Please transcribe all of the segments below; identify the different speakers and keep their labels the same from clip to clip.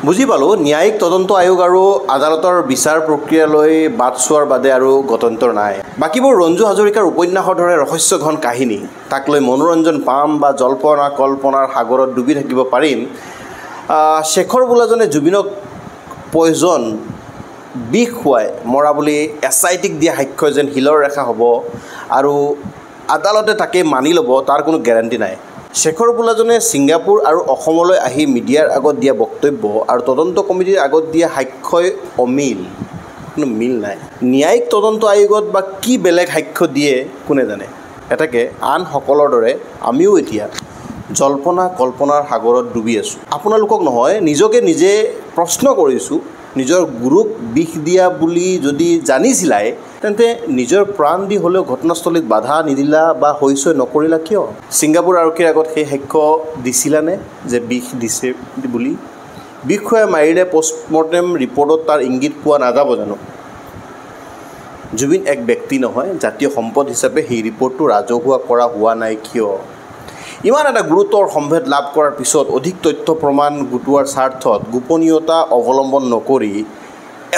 Speaker 1: বুজি পালোঁ ন্যায়িক তদন্ত আয়োগ আৰু আদালতৰ বিচাৰ প্ৰক্ৰিয়ালৈ বাট চোৱাৰ বাদে আৰু গত্যন্তৰ নাই। বাকীবোৰ ৰঞ্জু হাজৰিকাৰ উপন্যাসৰ দৰে ৰহস্যঘন কাহিনী। তাক লৈ মনোৰঞ্জন পাম বা জল্পনা কল্পনাৰ সাগৰত ডুবি থাকিব পাৰিম। শেখৰ বোলাজনে জুবিনক পয়জন বিষ খুৱাই মৰা বুলি SITক দিয়া সাক্ষ্য যেন শিলৰ ৰেখা হ'ব আৰু আদালতে তাকে মানি ল'ব তাৰ কোনো গেৰাণ্টি নাই। শেখৰ বোলাজনে ছিংগাপুৰ আৰু অসমলৈ আহি মিডিয়াৰ আগত দিয়া বক্তব্য আৰু তদন্ত কমিটিৰ আগত দিয়া সাক্ষ্যই অমিল, কোনো মিল নাই। ন্যায়িক তদন্ত আয়োগত বা কি বেলেগ সাক্ষ্য দিয়ে কোনে জানে। এটাকে আনসকলৰ দৰে আমিও এতিয়া জল্পনা কল্পনাৰ সাগৰত ডুবি আছোঁ। আপোনালোকক নহয় নিজকে নিজে প্ৰশ্ন কৰিছোঁ, নিজৰ গুৰুক বিষ দিয়া বুলি যদি জানিছিলাই তেন্তে নিজৰ প্ৰাণ দি হ'লেও ঘটনাস্থলীত বাধা নিদিলা বা হৈচৈ নকৰিলা কিয়? ছিংগাপুৰ আৰক্ষীৰ আগত সেই সাক্ষ্য দিছিলানে যে বিষ দিছে বুলি? বিষ খুৱাই মাৰিলে পষ্টমৰ্টেম ৰিপৰ্টত তাৰ ইংগিত পোৱা নাযাব জানো? জুবিন এক ব্যক্তি নহয়, জাতীয় সম্পদ হিচাপে সেই ৰিপৰ্টটো ৰাজহুৱা কৰা হোৱা নাই কিয়? ইমান এটা গুৰুতৰ সম্ভেদ লাভ কৰাৰ পিছত অধিক তথ্য প্ৰমাণ গোটোৱাৰ স্বাৰ্থত গোপনীয়তা অৱলম্বন নকৰি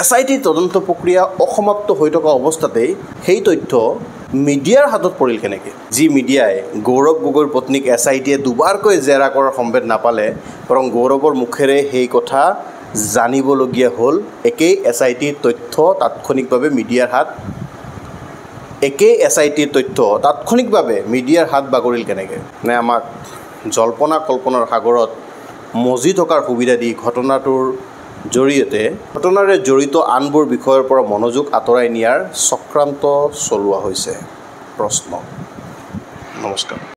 Speaker 1: SITৰ তদন্ত প্ৰক্ৰিয়া অসমাপ্ত হৈ থকা অৱস্থাতেই সেই তথ্য মিডিয়াৰ হাতত পৰিল কেনেকৈ? যি মিডিয়াই গৌৰৱ গগৈৰ পত্নীক SITয়ে দুবাৰকৈ জেৰা কৰাৰ সম্ভেদ নাপালে, বৰং গৌৰৱৰ মুখেৰে সেই কথা জানিবলগীয়া হ'ল। একেই SITৰ তথ্য তাৎক্ষণিকভাৱে মিডিয়াৰ হাত বাগৰিল কেনেকৈ? নে আমাক জল্পনা কল্পনাৰ সাগৰত মজি থকাৰ সুবিধা দি ঘটনাৰে জড়িত আনবোৰ বিষয়ৰ পৰা মনোযোগ আঁতৰাই নিয়াৰ চক্ৰান্ত চলোৱা হৈছে? প্ৰশ্ন। নমস্কাৰ।